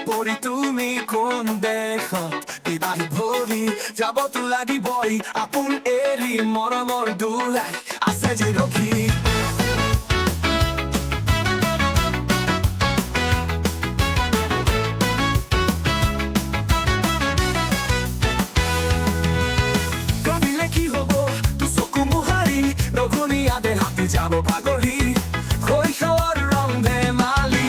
পৰি তুমি কোন দেশত বিবাহী ভৰি যাব তো লাগিবই আপোন এৰি মৰমৰ দুলাই আছে যে ৰখি কবিলে কি হব তো চকু মোহাৰি নঘনীয়া দেহাতি যাব পাগৰি শৈশৱৰ ৰং ধেমালি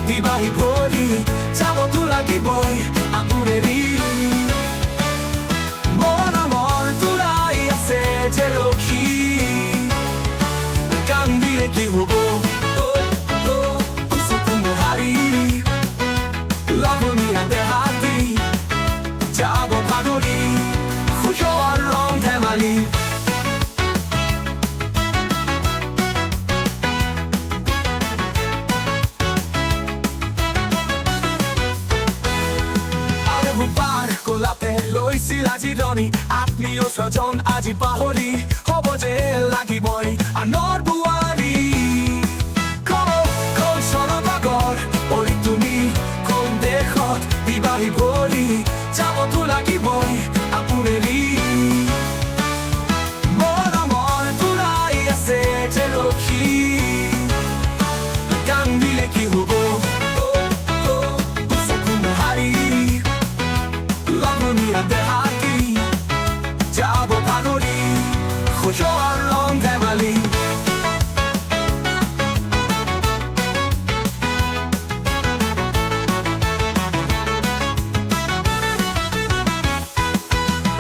বিবাহী ভৰি যাবতো লাগিবই আপোন এৰি মৰমৰ দুলাই আছে যে ৰখি কান্দিলে কি হব চকু মোহাৰি লগনীয়া দেহাতি যাব পাগৰি শৈশৱৰ ৰং ধেমালি লৈছিলা জিৰণি আত্মীয় স্বজন আজি পাহৰি হ'ব যে লাগিবই আনৰ বোৱাৰী কোন চনৰ পাগল পৰি তুমি কোন দেশত বিবাহী ভৰি যাবতো লাগিবই আপোন এৰি মৰমৰ দুলাই আছে যে ৰখি কান্দিলে কি হব চকু মোহাৰি দেহাতি যাব পাগৰি শৈশৱৰ ৰং ধেমালি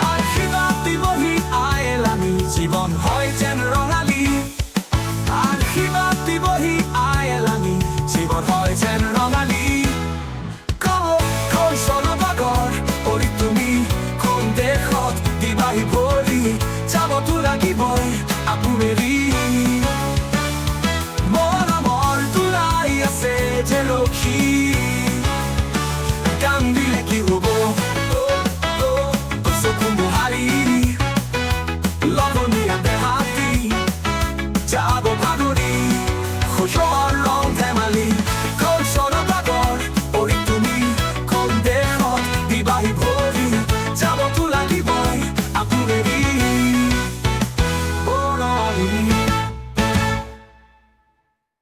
আশীৰ্বাদ দিবহি আই এলানি জীৱন হয় যেন ৰঙালী আশীৰ্বাদ দিবহি আই এলানি জীৱন হয় যেন ৰঙালী বিবাহী ভৰি যাবতো লাগিবই আপোন এৰি মৰমৰ দুলাই আছে যে ৰখি কান্দিলে কি হব